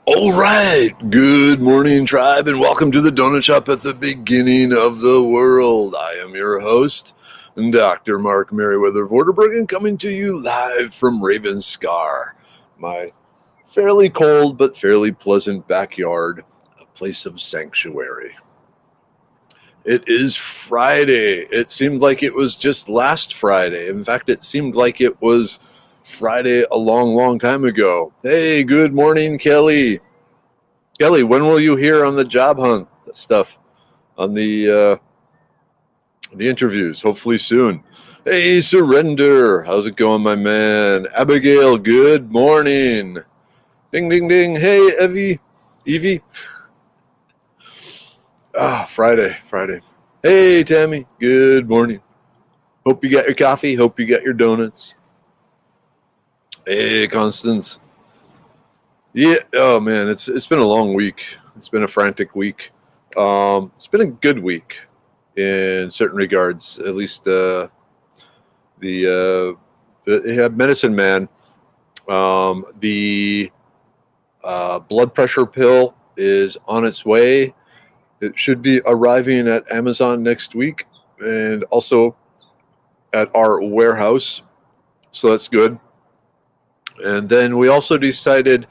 All right. Good morning, tribe, and welcome to the Donut Shop at the beginning of the world. I am your host, Dr. Mark Merriweather of Orderbergen, coming to you live from Raven Scar, my fairly cold but fairly pleasant backyard, a place of sanctuary. It is Friday. It seemed like it was just last Friday. In fact, it seemed like it was Friday a long, long time ago. Hey, good morning, Kelly. Kelly, when will you hear on the job hunt stuff, on the interviews? Hopefully soon. Hey, Surrender. How's it going, my man? Abigail, good morning. Ding, ding, ding. Hey, Evie. Friday. Hey, Tammy, good morning. Hope you got your coffee. Hope you got your donuts. Hey, Constance. Yeah, oh man, it's been a long week. It's been a frantic week. It's been a good week in certain regards. At least the medicine man. The blood pressure pill is on its way. It should be arriving at Amazon next week, and also at our warehouse. So that's good. And then we also decided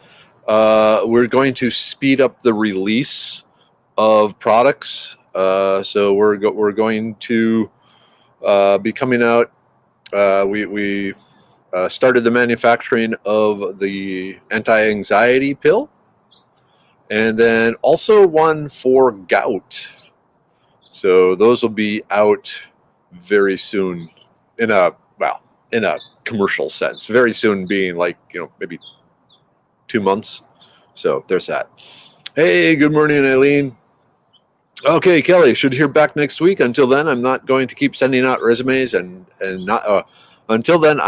we're going to speed up the release of products. So we're going to be coming out. We started the manufacturing of the anti-anxiety pill, and then also one for gout. So those will be out very soon in a commercial sense. Very soon being like, maybe 2 months. So there's that. Hey, good morning, Eileen. Okay, Kelly, should hear back next week. Until then, I'm not going to keep sending out resumes, and not until then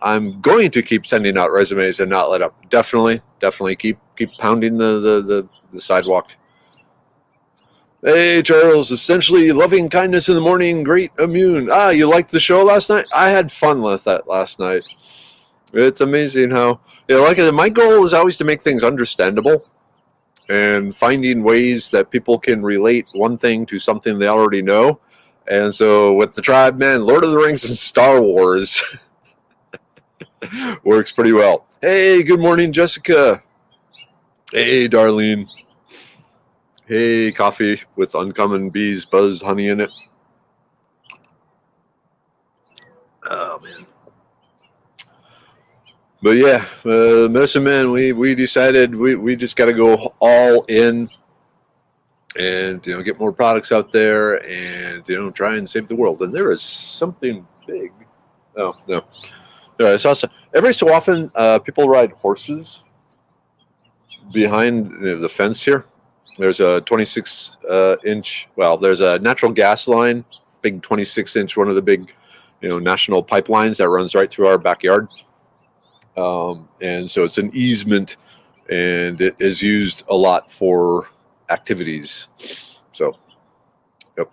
I'm going to keep sending out resumes and not let up. Definitely keep pounding the sidewalk. Hey, Charles, essentially loving kindness in the morning, great immune. You liked the show last night? I had fun with that last night. It's amazing how, my goal is always to make things understandable and finding ways that people can relate one thing to something they already know. And so with the tribe, man, Lord of the Rings and Star Wars works pretty well. Hey, good morning, Jessica. Hey, Darlene. Hey, coffee with uncommon bees, buzz, honey in it. Oh, man. But yeah, Medicine Man, we decided we just got to go all in and, get more products out there and, try and save the world. And there is something big. Oh, no. I saw some, every so often, people ride horses behind the fence here. There's a 26 inch, there's a natural gas line, big 26 inch, one of the big, national pipelines that runs right through our backyard. And so it's an easement, and it is used a lot for activities. So, yep.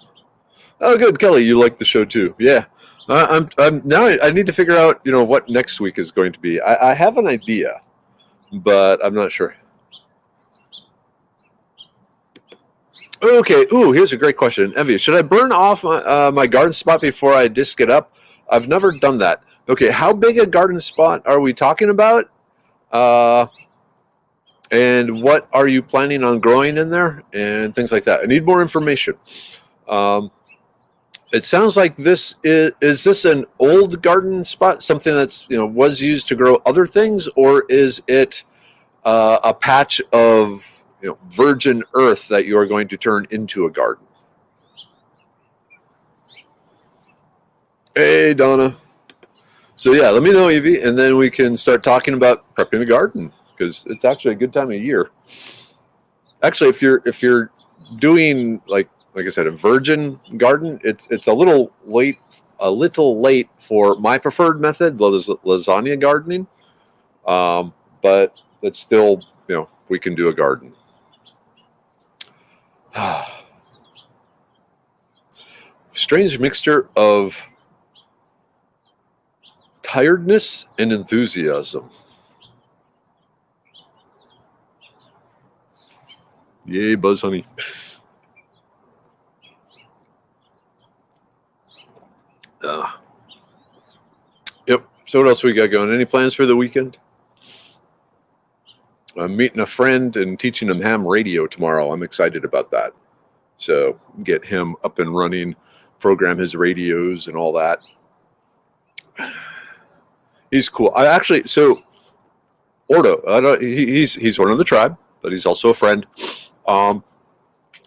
Oh, good, Kelly, you like the show too. Yeah. I'm now I need to figure out, what next week is going to be. I have an idea, but I'm not sure. Okay. Ooh, here's a great question. Evie, should I burn off my garden spot before I disc it up? I've never done that. Okay, how big a garden spot are we talking about? And what are you planning on growing in there? And things like that. I need more information. It sounds like this is this an old garden spot, something that's was used to grow other things, or is it a patch of virgin earth that you are going to turn into a garden? Hey, Donna. So yeah, let me know, Evie, and then we can start talking about prepping a garden, because it's actually a good time of year. Actually, if you're doing like I said, a virgin garden, it's a little late for my preferred method, lasagna gardening. But it's still, we can do a garden. Strange mixture of tiredness and enthusiasm. Yay, Buzz Honey. Yep. So what else we got going? Any plans for the weekend? I'm meeting a friend and teaching him ham radio tomorrow. I'm excited about that. So get him up and running, program his radios and all that. He's cool. Ordo, he's one of the tribe, but he's also a friend.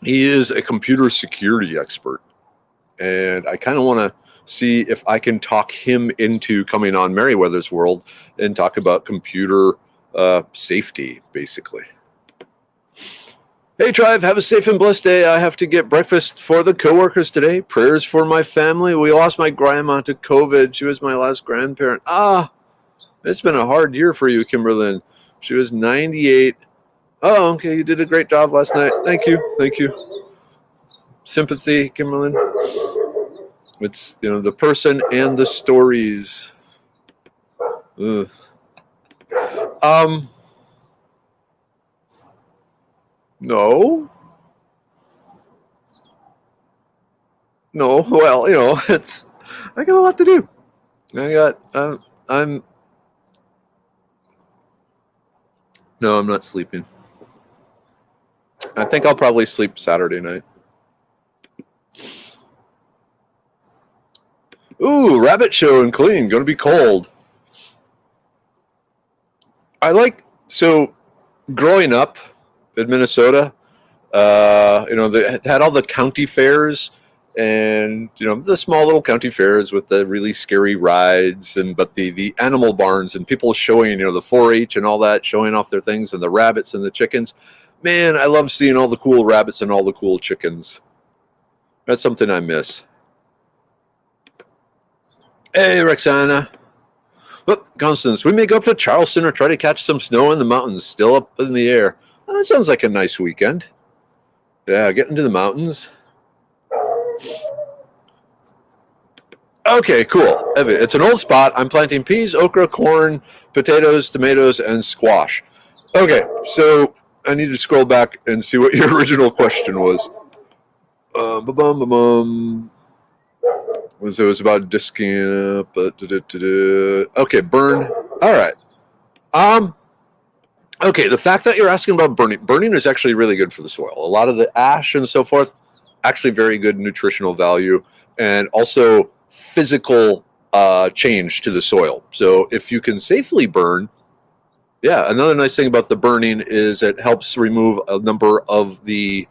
He is a computer security expert, and I kind of want to see if I can talk him into coming on Merriweather's World and talk about computer safety, basically. Hey, tribe, have a safe and blessed day. I have to get breakfast for the coworkers today. Prayers for my family. We lost my grandma to COVID. She was my last grandparent. It's been a hard year for you, Kimberlyn. She was 98. Oh, okay. You did a great job last night. Thank you. Sympathy, Kimberlyn. It's, the person and the stories. Ugh. No. Well, I got a lot to do. No, I'm not sleeping. I think I'll probably sleep Saturday night. Ooh, rabbit show and clean. Going to be cold. Growing up in Minnesota, they had all the county fairs and, the small little county fairs with the really scary rides but the animal barns and people showing, the 4-H and all that, showing off their things and the rabbits and the chickens. Man, I love seeing all the cool rabbits and all the cool chickens. That's something I miss. Hey, Roxana. Look, Constance, we may go up to Charleston or try to catch some snow in the mountains, still up in the air. Oh, that sounds like a nice weekend. Yeah, get into the mountains. Okay, cool. It's an old spot. I'm planting peas, okra, corn, potatoes, tomatoes, and squash. Okay, so I need to scroll back and see what your original question was. It was about disking up. Okay, burn. All right. Okay, the fact that you're asking about burning is actually really good for the soil. A lot of the ash and so forth, actually very good nutritional value, and also physical change to the soil. So if you can safely burn, another nice thing about the burning is it helps remove a number of the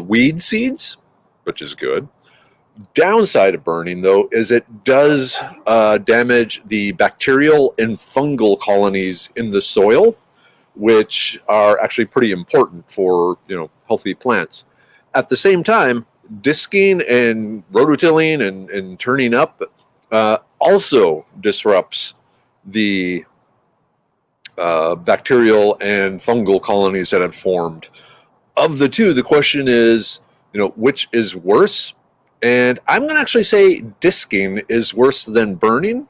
weed seeds, which is good. Downside of burning, though, is it does damage the bacterial and fungal colonies in the soil, which are actually pretty important for healthy plants. At the same time, disking and rototilling and turning up also disrupts the bacterial and fungal colonies that have formed. Of the two, the question is, which is worse? And I'm going to actually say disking is worse than burning,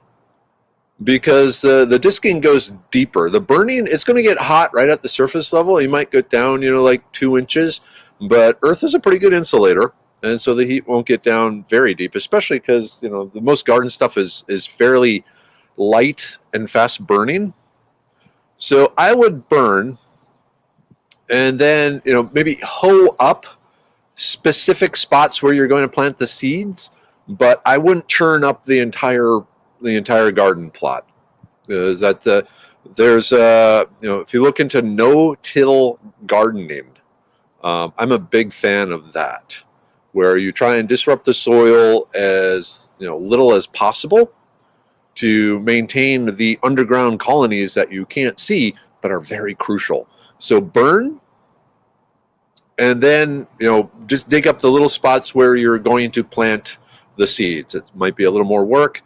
because the disking goes deeper. The burning, it's going to get hot right at the surface level. You might get down, like 2 inches, but earth is a pretty good insulator, and so the heat won't get down very deep, especially because, the most garden stuff is fairly light and fast burning. So I would burn and then, maybe hoe up specific spots where you're going to plant the seeds, but I wouldn't churn up the entire garden plot. Is that there's if you look into no-till gardening, I'm a big fan of that, where you try and disrupt the soil as little as possible to maintain the underground colonies that you can't see but are very crucial. So burn. And then, just dig up the little spots where you're going to plant the seeds. It might be a little more work,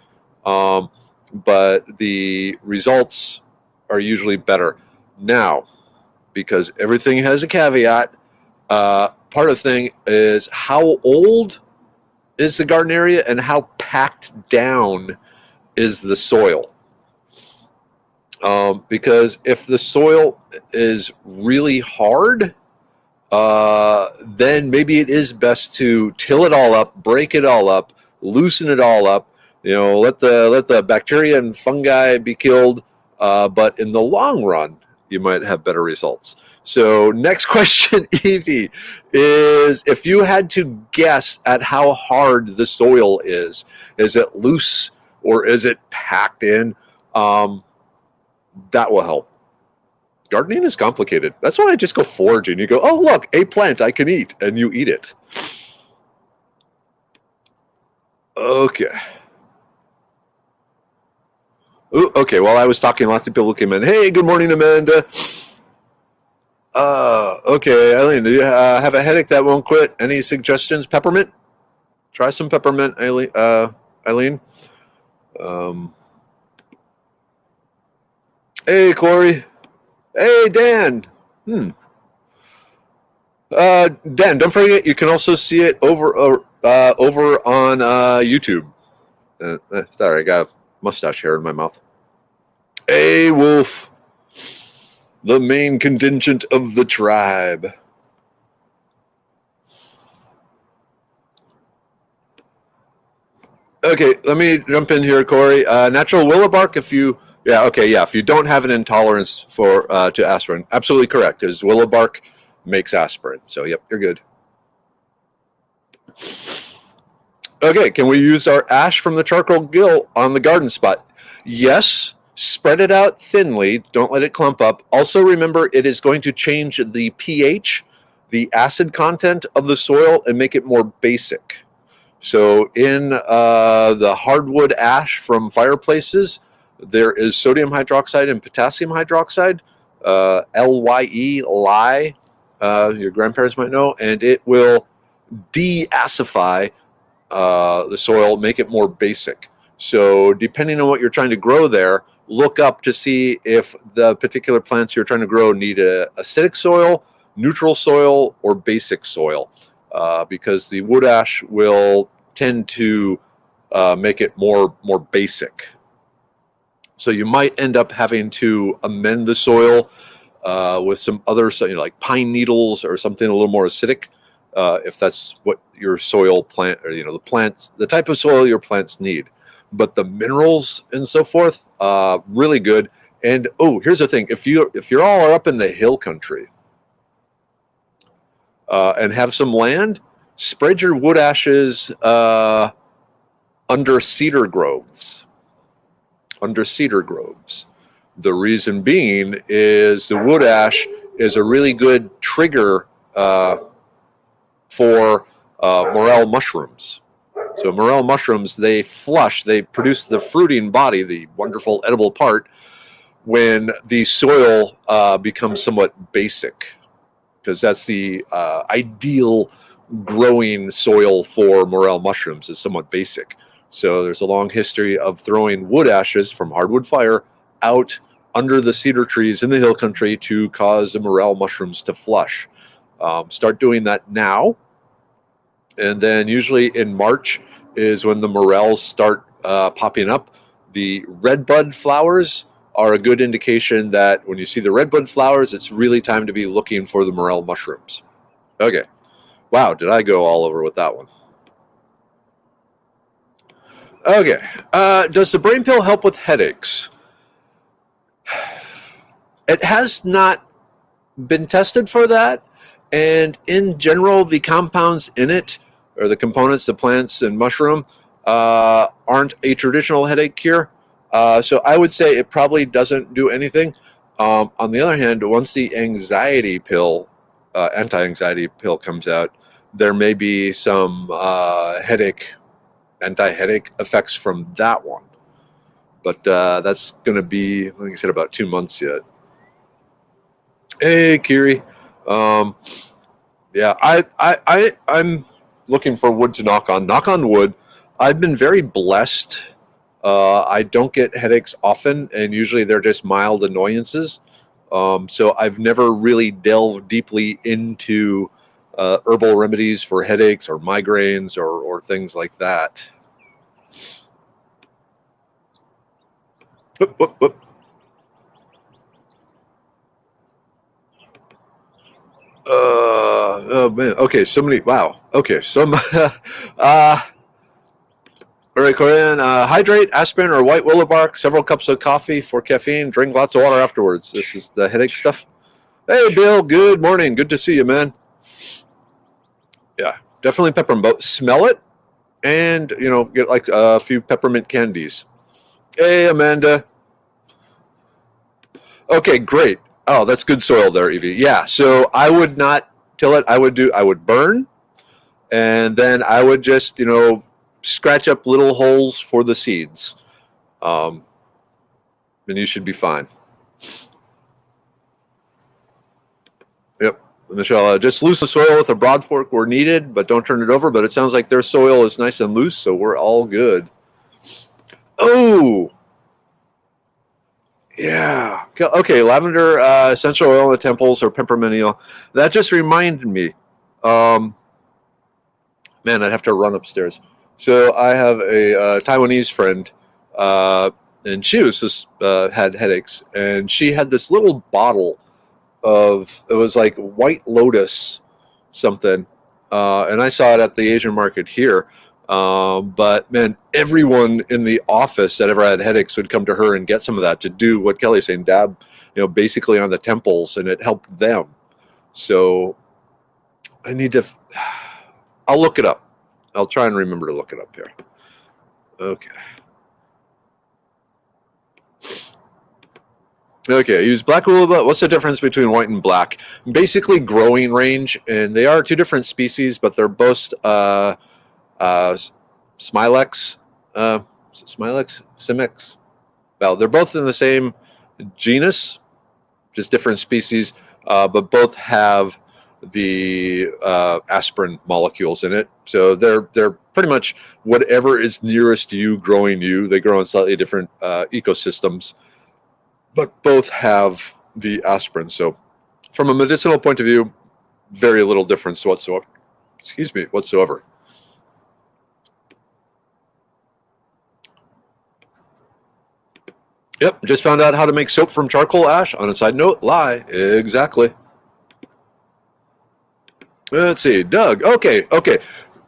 but the results are usually better. Now, because everything has a caveat, part of the thing is how old is the garden area and how packed down is the soil. Because if the soil is really hard, then maybe it is best to till it all up, break it all up, loosen it all up. Let the bacteria and fungi be killed. But in the long run, you might have better results. So next question, Evie, is if you had to guess at how hard the soil is it loose or is it packed in? That will help. Gardening is complicated. That's why I just go foraging. You go, oh, look, a plant I can eat, and you eat it. Okay. Ooh, okay, while I was talking, lots of people came in. Hey, good morning, Amanda. Okay, Eileen, do you have a headache that won't quit? Any suggestions? Peppermint? Try some peppermint, Eileen. Hey, Corey. Hey, Dan. Dan, don't forget, you can also see it over on YouTube. Sorry, I got a mustache hair in my mouth. Hey, Wolf. The main contingent of the tribe. Okay, let me jump in here, Corey. Natural willow bark, if you don't have an intolerance to aspirin, absolutely correct, because willow bark makes aspirin. So, yep, you're good. Okay, can we use our ash from the charcoal gill on the garden spot? Yes. Spread it out thinly. Don't let it clump up. Also, remember, it is going to change the pH, the acid content of the soil, and make it more basic. So in the hardwood ash from fireplaces, there is sodium hydroxide and potassium hydroxide, LYE, lye, your grandparents might know, and it will de-acify the soil, make it more basic. So depending on what you're trying to grow there, look up to see if the particular plants you're trying to grow need a acidic soil, neutral soil, or basic soil, because the wood ash will tend to make it more basic. So you might end up having to amend the soil with some other, like pine needles or something a little more acidic, if that's what your soil plant, or the type of soil your plants need. But the minerals and so forth, really good. And here's the thing: if you're all up in the hill country and have some land, spread your wood ashes under cedar groves. The reason being is the wood ash is a really good trigger for morel mushrooms. So morel mushrooms, they produce the fruiting body, the wonderful edible part, when the soil becomes somewhat basic, because that's the ideal growing soil for morel mushrooms is somewhat basic. So there's a long history of throwing wood ashes from hardwood fire out under the cedar trees in the hill country to cause the morel mushrooms to flush. Start doing that now. And then usually in March is when the morels start popping up. The redbud flowers are a good indication that when you see the redbud flowers, it's really time to be looking for the morel mushrooms. Okay. Wow, did I go all over with that one? Okay. Does the brain pill help with headaches? It has not been tested for that. And in general, the compounds in it, or the components, the plants and mushroom, aren't a traditional headache cure. So I would say it probably doesn't do anything. On the other hand, once the anxiety pill, anti-anxiety pill comes out, there may be some anti-headache effects from that one. But that's going to be, like I said, about 2 months yet. Hey, Kiri. Yeah, I'm looking for wood to knock on. Knock on wood. I've been very blessed. I don't get headaches often, and usually they're just mild annoyances. So I've never really delved deeply into herbal remedies for headaches or migraines or things like that. Whoop, whoop, whoop. Oh man. Okay. So many. Wow. Okay. All right, Corinne. Hydrate, aspirin, or white willow bark. Several cups of coffee for caffeine. Drink lots of water afterwards. This is the headache stuff. Hey, Bill. Good morning. Good to see you, man. Yeah, definitely peppermint. Smell it, and get like a few peppermint candies. Hey, Amanda. Okay, great. Oh, that's good soil there, Evie. Yeah. So I would not till it. I would burn, and then I would just scratch up little holes for the seeds. And you should be fine. Yep. Michelle, just loosen the soil with a broad fork where needed, but don't turn it over. But it sounds like their soil is nice and loose, so we're all good. Oh, yeah. Okay, lavender essential oil in the temples or peppermint oil. That just reminded me. Man, I'd have to run upstairs. So I have a Taiwanese friend, and she was just had headaches, and she had this little bottle it was like White Lotus something, and I saw it at the Asian market here. But man, everyone in the office that ever had headaches would come to her and get some of that to do what Kelly's saying, dab, basically on the temples, and it helped them. So I need to. I'll look it up. I'll try and remember to look it up here. Okay. Okay, use black willow. What's the difference between white and black? Basically, growing range, and they are two different species, but they're both Smilex, Simex. Well, they're both in the same genus, just different species, but both have the aspirin molecules in it. So they're pretty much whatever is nearest to you, growing you. They grow in slightly different ecosystems, but both have the aspirin. So from a medicinal point of view, very little difference whatsoever. Whatsoever. Yep, just found out how to make soap from charcoal ash. On a side note, lie. Exactly. Let's see, Doug. Okay.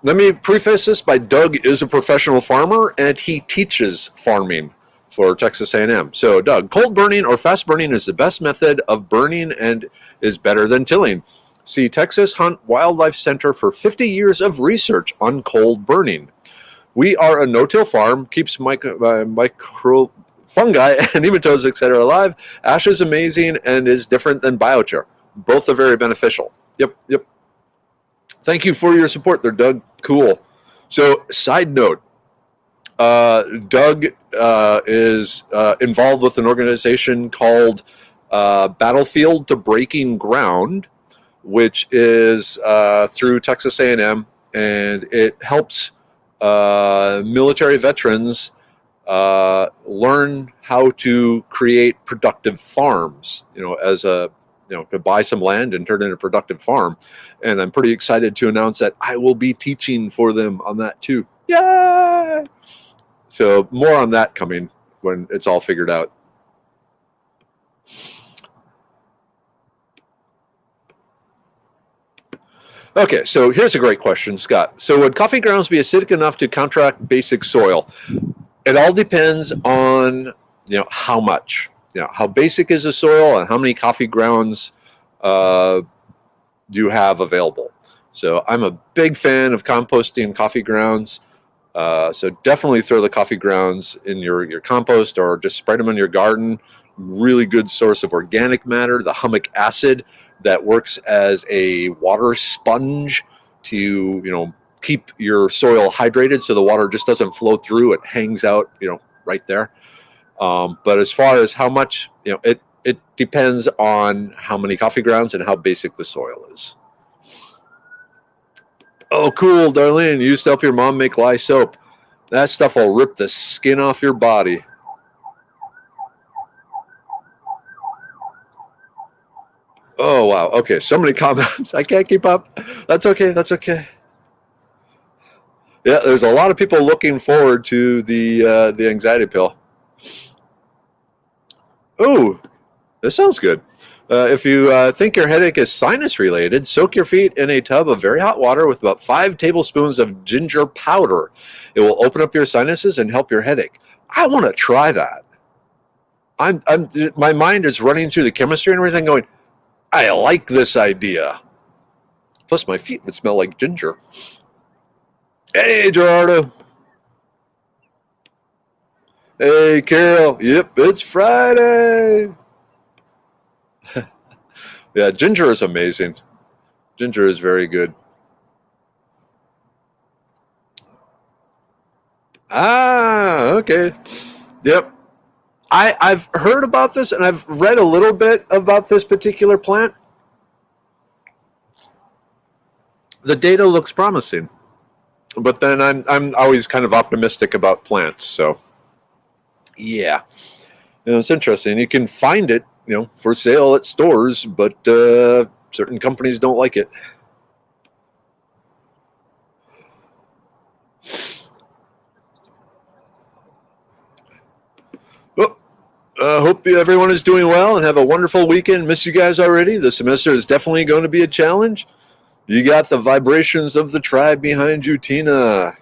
Let me preface this by Doug is a professional farmer, and he teaches farming for Texas A&M. So, Doug, cold burning or fast burning is the best method of burning and is better than tilling. See Texas Hunt Wildlife Center for 50 years of research on cold burning. We are a no-till farm, keeps micro fungi and nematodes, etc. alive. Ash is amazing and is different than biochar. Both are very beneficial. Yep. Thank you for your support there, Doug. Cool. So, side note, Doug is involved with an organization called Battlefield to Breaking Ground, which is through Texas A&M, and it helps military veterans learn how to create productive farms, to buy some land and turn it into a productive farm. And I'm pretty excited to announce that I will be teaching for them on that too. Yay! So more on that coming when it's all figured out. Okay, so here's a great question, Scott. So would coffee grounds be acidic enough to counteract basic soil? It all depends on how much. How basic is the soil and how many coffee grounds you have available. So I'm a big fan of composting coffee grounds. So definitely throw the coffee grounds in your compost or just spread them in your garden. Really good source of organic matter, the humic acid that works as a water sponge to keep your soil hydrated so the water just doesn't flow through. It hangs out right there. But as far as how much, it depends on how many coffee grounds and how basic the soil is. Oh, cool, Darlene. You used to help your mom make lye soap. That stuff will rip the skin off your body. Oh, wow. Okay, so many comments. I can't keep up. That's okay. Yeah, there's a lot of people looking forward to the anxiety pill. Oh, This sounds good. If you think your headache is sinus related, soak your feet in a tub of very hot water with about 5 tablespoons of ginger powder. It will open up your sinuses and help your headache. I want to try that. My mind is running through the chemistry and everything going, I like this idea. Plus my feet would smell like ginger. Hey, Gerardo. Hey, Carol. Yep, it's Friday. Yeah, ginger is amazing. Ginger is very good. Ah, okay. Yep. I've heard about this and I've read a little bit about this particular plant. The data looks promising. But then I'm always kind of optimistic about plants, so yeah. It's interesting. You can find it, for sale at stores, but certain companies don't like it. Well, hope everyone is doing well and have a wonderful weekend. Miss you guys already. The semester is definitely going to be a challenge. You got the vibrations of the tribe behind you, Tina.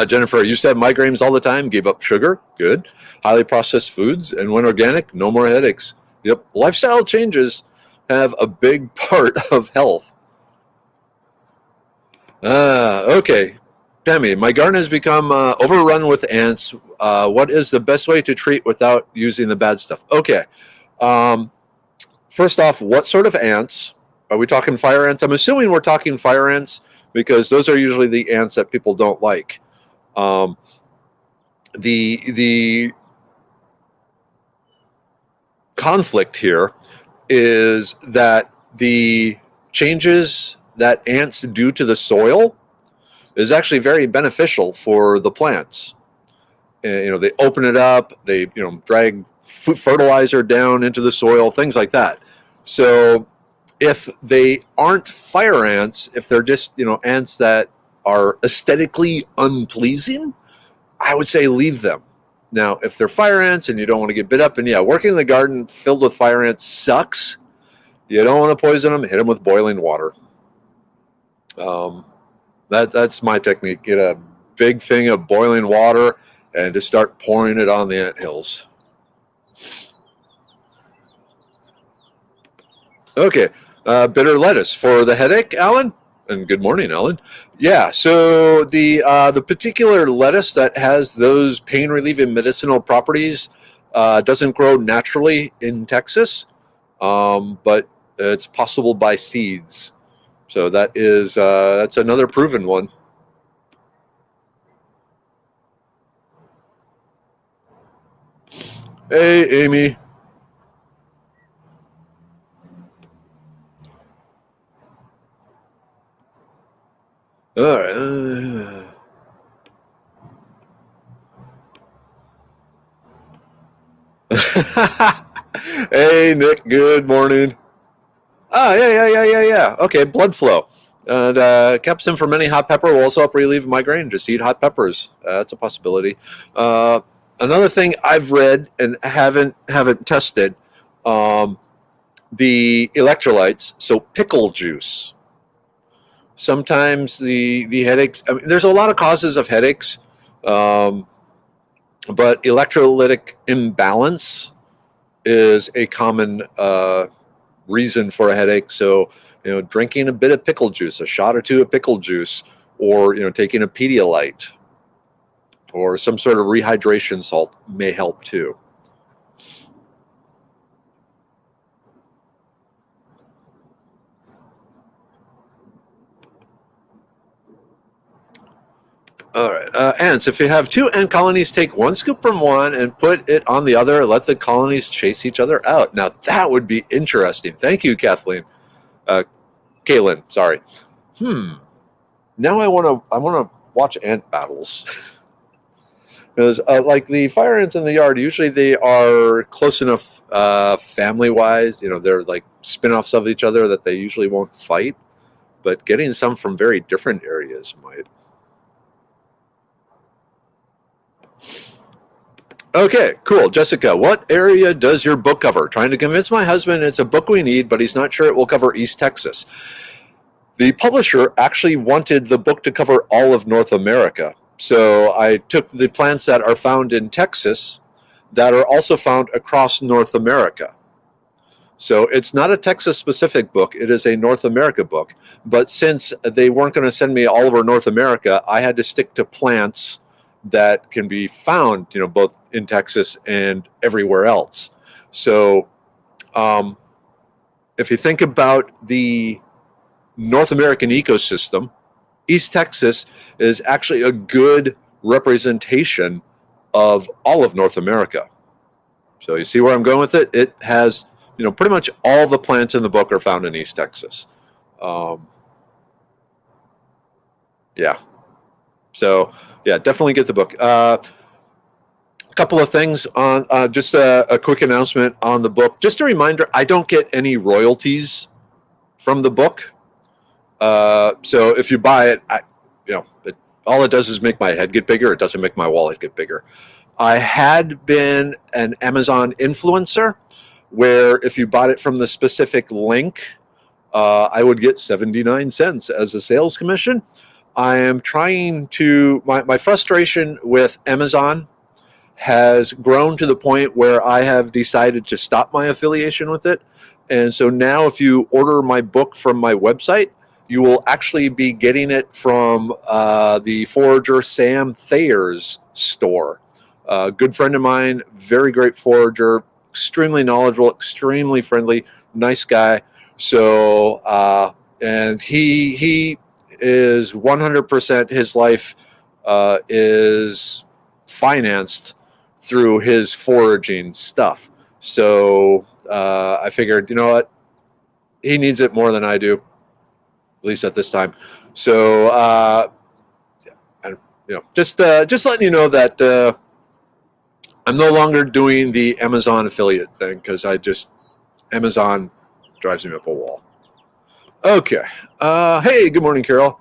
Jennifer, I used to have migraines all the time, gave up sugar, good. Highly processed foods, and went organic, no more headaches. Yep, lifestyle changes have a big part of health. Okay. Tammy, my garden has become overrun with ants. What is the best way to treat without using the bad stuff? Okay. First off, what sort of ants? Are we talking fire ants? I'm assuming we're talking fire ants because those are usually the ants that people don't like. The conflict here is that the changes that ants do to the soil is actually very beneficial for the plants. They open it up, they drag fertilizer down into the soil, things like that. So if they aren't fire ants, if they're just ants that are aesthetically unpleasing, I would say leave them. Now, if they're fire ants and you don't want to get bit up, and working in the garden filled with fire ants sucks. You don't want to poison them. Hit them with boiling water. That's my technique. Get a big thing of boiling water and just start pouring it on the ant hills. Okay, bitter lettuce for the headache, Alan. And good morning, Alan. Yeah, so the particular lettuce that has those pain relieving medicinal properties doesn't grow naturally in Texas, but it's possible by seeds. So that's another proven one. Hey, Amy. All right. Hey, Nick. Good morning. Oh, yeah. Okay, blood flow. And capsaicin for many hot pepper will also help relieve migraine. Just eat hot peppers. That's a possibility. Another thing I've read and haven't tested, the electrolytes. So pickle juice. Sometimes the headaches. I mean, there's a lot of causes of headaches, but electrolytic imbalance is a common reason for a headache. So, drinking a bit of pickle juice, a shot or two of pickle juice, or taking a Pedialyte or some sort of rehydration salt may help too. All right. Ants, if you have 2 ant colonies, take 1 scoop from one and put it on the other. Let the colonies chase each other out. Now, that would be interesting. Thank you, Kathleen. Kaylin, sorry. Now I want to watch ant battles. Because like the fire ants in the yard, usually they are close enough family-wise. They're like spin-offs of each other that they usually won't fight. But getting some from very different areas might. Okay, cool. Jessica, what area does your book cover? Trying to convince my husband it's a book we need, but he's not sure it will cover East Texas. The publisher actually wanted the book to cover all of North America. So I took the plants that are found in Texas that are also found across North America. So it's not a Texas-specific book. It is a North America book. But since they weren't going to send me all over North America, I had to stick to plants that can be found, both in Texas and everywhere else. So if you think about the North American ecosystem, East Texas is actually a good representation of all of North America. So you see where I'm going with it? It has, pretty much all the plants in the book are found in East Texas. Yeah. So, yeah, definitely get the book. A couple of things on just a quick announcement on the book. Just a reminder, I don't get any royalties from the book. So if you buy it, all it does is make my head get bigger. It doesn't make my wallet get bigger. I had been an Amazon influencer where if you bought it from the specific link, I would get 79 cents as a sales commission. I am trying to, my frustration with Amazon has grown to the point where I have decided to stop my affiliation with it. And so now if you order my book from my website, you will actually be getting it from the forager Sam Thayer's store. A good friend of mine, very great forager, extremely knowledgeable, extremely friendly, nice guy. So, and he is 100%, his life is financed through his foraging stuff. So I figured, you know what, he needs it more than I do, at least at this time. So, and, just letting you know that I'm no longer doing the Amazon affiliate thing because Amazon drives me up a wall. Okay. Hey, good morning, Carol.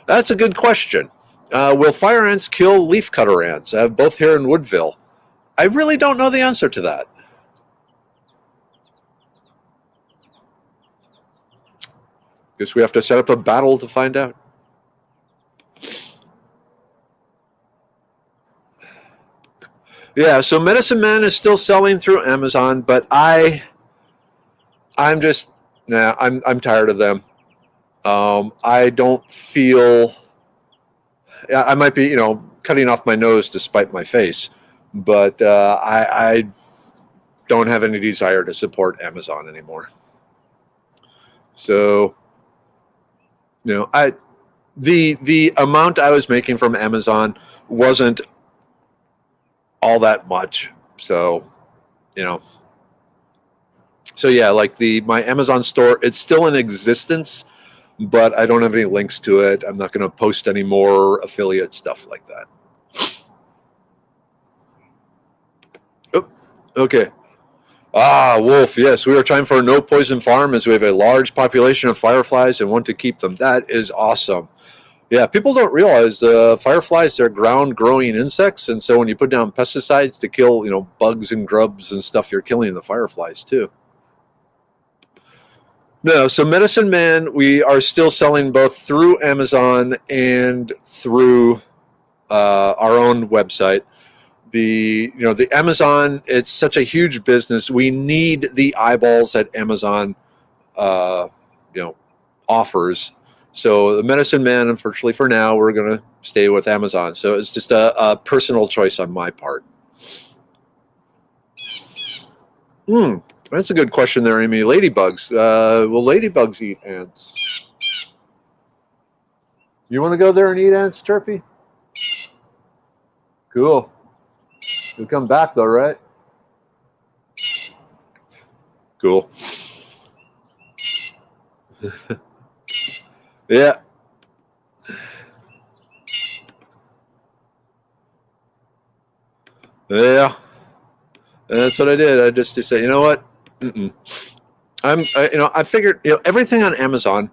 That's a good question. Will fire ants kill leafcutter ants? I have both here in Woodville. I really don't know the answer to that. Guess we have to set up a battle to find out. Yeah, so Medicine Man is still selling through Amazon, but I'm tired of them. I don't feel, I might be, cutting off my nose to spite my face, but I don't have any desire to support Amazon anymore. So, the amount I was making from Amazon wasn't all that much. So, so yeah, like my Amazon store, it's still in existence, but I don't have any links to it. I'm not going to post any more affiliate stuff like that. Oh, okay. Wolf, yes, we are trying for a no poison farm as we have a large population of fireflies and want to keep them. That is awesome. Yeah, people don't realize fireflies are ground growing insects, and so when you put down pesticides to kill, bugs and grubs and stuff, you're killing the fireflies too. No, so Medicine Man, we are still selling both through Amazon and through our own website. The Amazon, it's such a huge business. We need the eyeballs that Amazon offers. So the Medicine Man, unfortunately for now, we're going to stay with Amazon. So it's just a personal choice on my part. That's a good question there, Amy. Ladybugs. Will ladybugs eat ants? You want to go there and eat ants, Chirpy? Cool. You'll come back though, right? Cool. Yeah. Yeah. And that's what I did. I just said, you know what? I figured, everything on Amazon,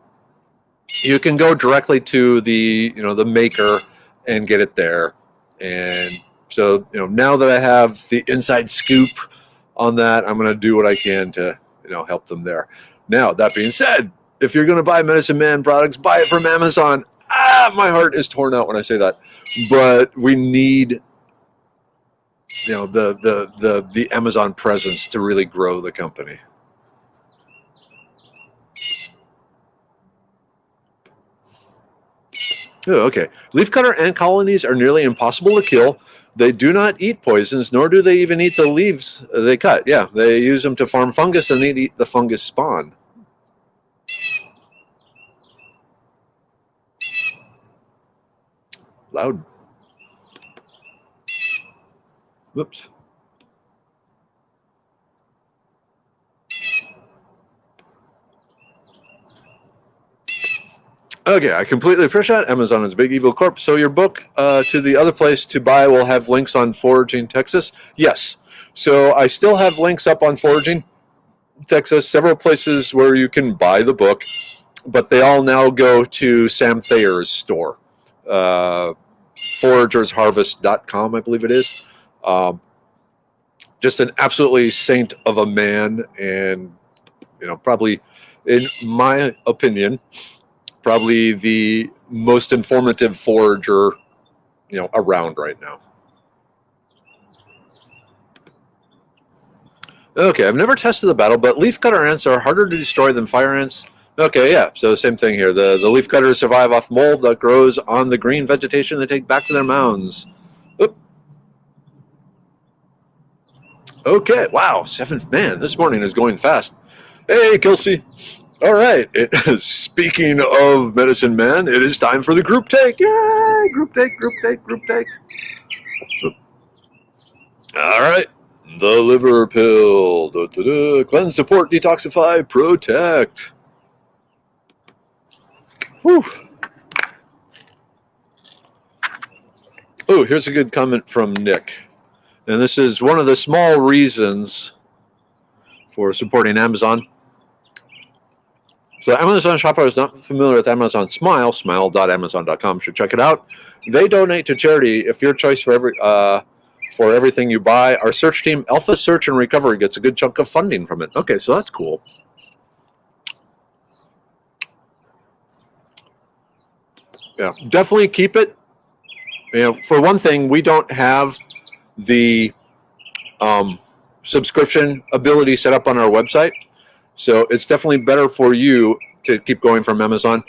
you can go directly to the maker and get it there. And so, now that I have the inside scoop on that, I'm going to do what I can to, help them there. Now, that being said, if you're going to buy Medicine Man products, buy it from Amazon. My heart is torn out when I say that, but we need, the Amazon presence to really grow the company. Oh, okay. Leafcutter ant colonies are nearly impossible to kill. They do not eat poisons, nor do they even eat the leaves they cut. Yeah, they use them to farm fungus, and they eat the fungus spawn. Loud. Whoops. Okay, I completely appreciate it. Amazon is a big evil corp. So your book to the other place to buy will have links on Foraging Texas? Yes. So I still have links up on Foraging Texas, several places where you can buy the book, but they all now go to Sam Thayer's store, foragersharvest.com, I believe it is. Just an absolutely saint of a man, and probably, in my opinion, probably the most informative forager, around right now. Okay, I've never tested the battle, but leafcutter ants are harder to destroy than fire ants. Okay, yeah, so same thing here. The leafcutters survive off mold that grows on the green vegetation they take back to their mounds. Oop. Okay, wow, seventh man. This morning is going fast. Hey, Kelsey. All right. Speaking of Medicine Man, it is time for the group take. Yay! Group take, group take, group take. All right. The liver pill. Cleanse, support, detoxify, protect. Whew. Oh, here's a good comment from Nick. And this is one of the small reasons for supporting Amazon. So Amazon shopper is not familiar with Amazon Smile, smile.amazon.com. Should check it out. They donate to charity. If your choice for everything you buy, our search team, Alpha Search and Recovery, gets a good chunk of funding from it. Okay, so that's cool. Yeah, definitely keep it. For one thing, we don't have the subscription ability set up on our website. So it's definitely better for you to keep going from Amazon.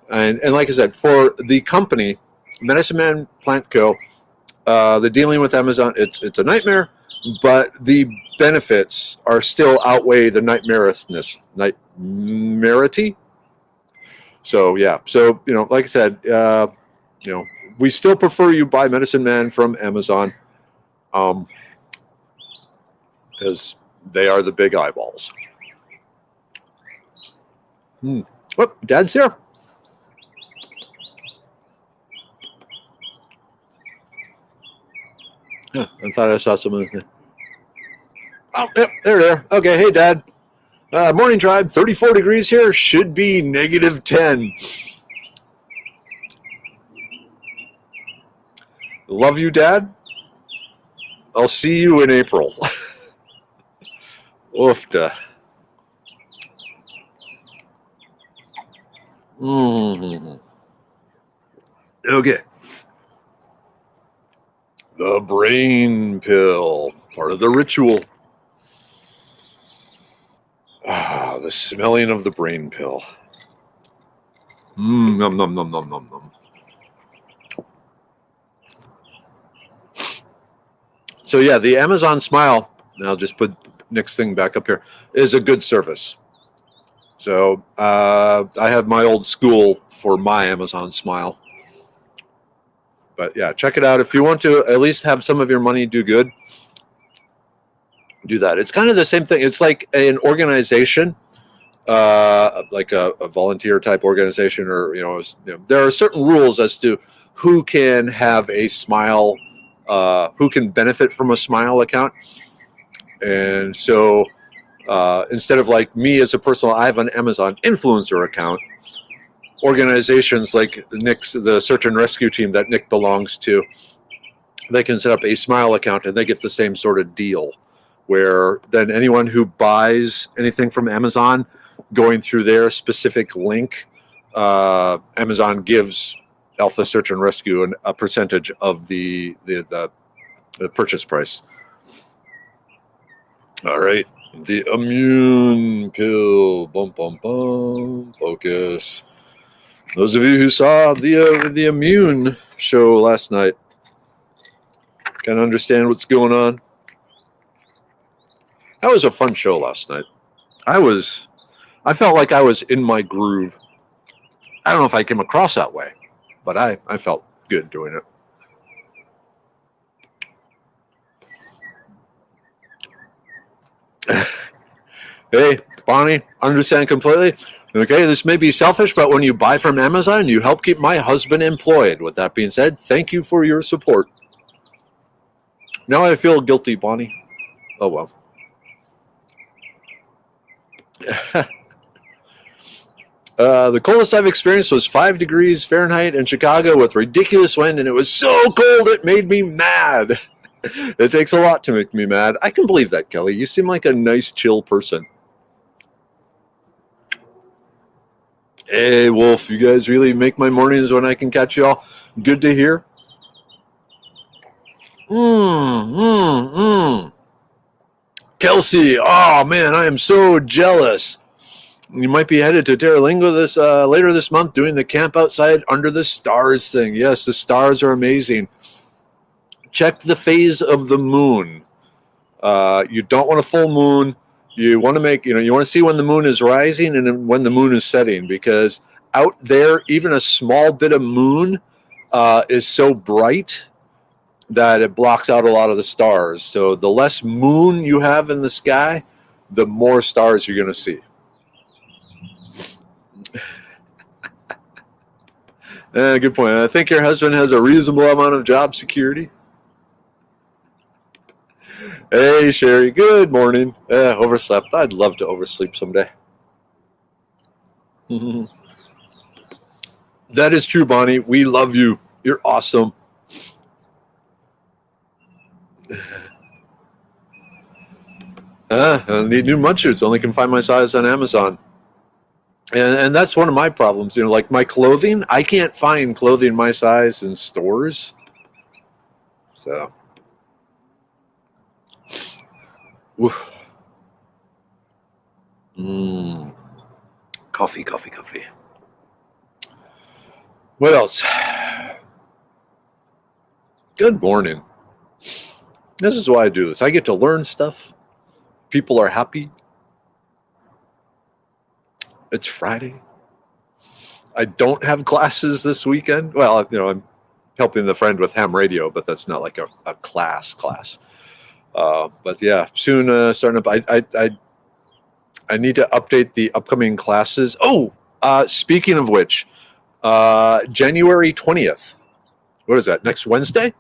And like I said, for the company, Medicine Man Plant Co., the dealing with Amazon, it's a nightmare, but the benefits are still outweigh the nightmarity. So, yeah. So, like I said, we still prefer you buy Medicine Man from Amazon because they are the big eyeballs. Oh, Dad's here. Yeah, I thought I saw someone. Oh, yep, there. Okay, hey, Dad. Morning, tribe. 34 degrees here. Should be negative 10. Love you, Dad. I'll see you in April. Oofta. Okay. The brain pill, part of the ritual. The smelling of the brain pill. Nom, nom, nom, nom, nom, nom. So yeah, the Amazon Smile, I'll just put Nick's thing back up here, is a good service. So I have my old school for my Amazon Smile. But yeah, check it out. If you want to at least have some of your money do good, do that. It's kind of the same thing. It's like an organization, like a volunteer type organization, or there are certain rules as to who can have a Smile, who can benefit from a Smile account. And so instead of like me as a personal, I have an Amazon influencer account. Organizations like Nick's, the search and rescue team that Nick belongs to, they can set up a Smile account and they get the same sort of deal, where then anyone who buys anything from Amazon going through their specific link, Amazon gives Alpha Search and Rescue a percentage of the purchase price. All right, the immune pill. Bum bum bum. Focus. Those of you who saw the immune show last night can understand what's going on. That was a fun show last night. I felt like I was in my groove. I don't know if I came across that way, but I felt good doing it. Hey, Bonnie, understand completely. Okay, this may be selfish, but when you buy from Amazon, you help keep my husband employed. With that being said, thank you for your support. Now I feel guilty, Bonnie. Oh, well. The coldest I've experienced was 5 degrees Fahrenheit in Chicago with ridiculous wind, and it was so cold it made me mad. It takes a lot to make me mad. I can believe that, Kelly. You seem like a nice, chill person. Hey, Wolf, you guys really make my mornings when I can catch y'all. Good to hear. Kelsey, oh man, I am so jealous. You might be headed to Terralingo later this month doing the camp outside under the stars thing. Yes, the stars are amazing. Check the phase of the moon. You don't want a full moon. You want to you want to see when the moon is rising and when the moon is setting, because out there, even a small bit of moon is so bright that it blocks out a lot of the stars. So the less moon you have in the sky, the more stars you're going to see. Good point. I think your husband has a reasonable amount of job security. Hey, Sherry. Good morning. Overslept. I'd love to oversleep someday. That is true, Bonnie. We love you. You're awesome. I need new munchers. Only can find my size on Amazon. And that's one of my problems. Like my clothing, I can't find clothing my size in stores. So, woof. Coffee. What else? Good morning. This is why I do this. I get to learn stuff. People are happy. It's Friday. I don't have classes this weekend. Well, I'm helping the friend with ham radio, but that's not like a class. But yeah, soon starting up. I need to update the upcoming classes. Oh, speaking of which, January 20th. What is that? Next Wednesday?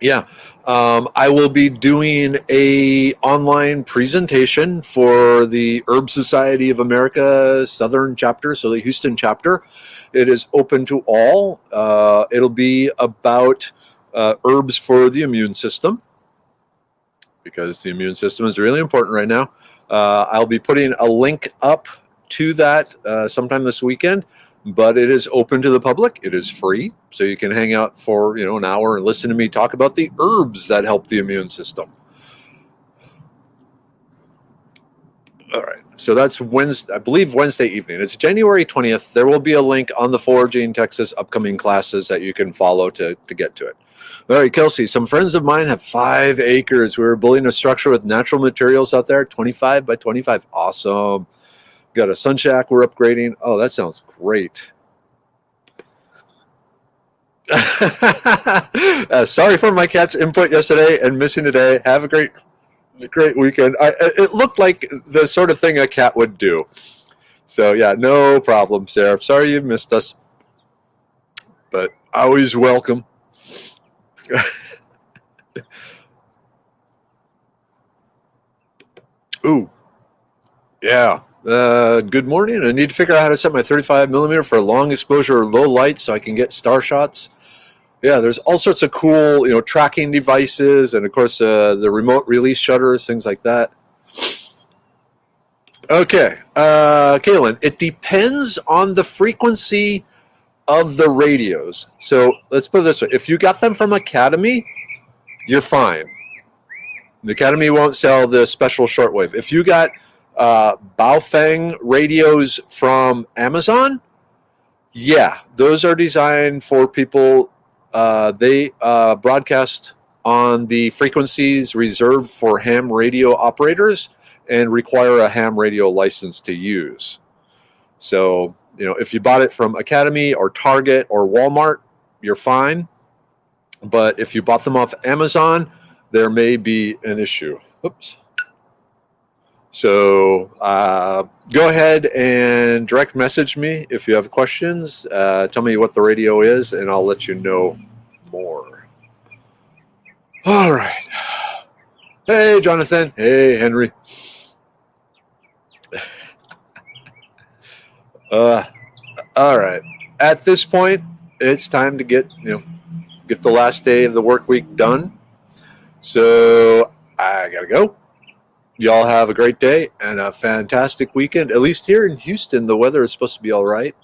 Yeah. I will be doing a online presentation for the Herb Society of America Southern Chapter, so the Houston chapter. It is open to all. It'll be about herbs for the immune system, because the immune system is really important right now. I'll be putting a link up to that sometime this weekend, but it is open to the public. It is free, so you can hang out for an hour and listen to me talk about the herbs that help the immune system. All right, so that's Wednesday, I believe Wednesday evening. It's January 20th. There will be a link on the Foraging Texas upcoming classes that you can follow to get to it. All right, Kelsey, some friends of mine have 5 acres. We're building a structure with natural materials out there, 25 by 25. Awesome. Got a sun shack we're upgrading. Oh, that sounds great. Sorry for my cat's input yesterday and missing today. Have a great weekend. It looked like the sort of thing a cat would do. So yeah, no problem, Sarah. Sorry you missed us, but always welcome. Ooh, yeah. Good morning. I need to figure out how to set my 35 millimeter for long exposure or low light so I can get star shots. Yeah, there's all sorts of cool, tracking devices, and of course the remote release shutters, things like that. Okay, Kaylin, it depends on the frequency of the radios. So let's put it this way: if you got them from Academy, you're fine. The Academy won't sell the special shortwave. If you got Baofeng radios from Amazon, yeah, those are designed for people. They broadcast on the frequencies reserved for ham radio operators and require a ham radio license to use. So, if you bought it from Academy or Target or Walmart, you're fine. But if you bought them off Amazon, there may be an issue. Oops. So go ahead and direct message me if you have questions. Tell me what the radio is, and I'll let you know more. All right. Hey, Jonathan. Hey, Henry. All right. At this point, it's time to get the last day of the work week done. So I gotta go. Y'all have a great day and a fantastic weekend. At least here in Houston, the weather is supposed to be all right.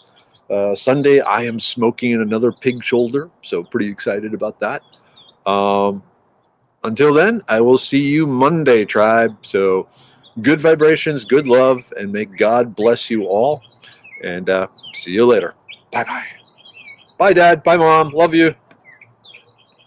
Sunday, I am smoking another pig shoulder, so pretty excited about that. Until then, I will see you Monday, tribe. So good vibrations, good love, and may God bless you all. And see you later. Bye-bye. Bye, Dad. Bye, Mom. Love you.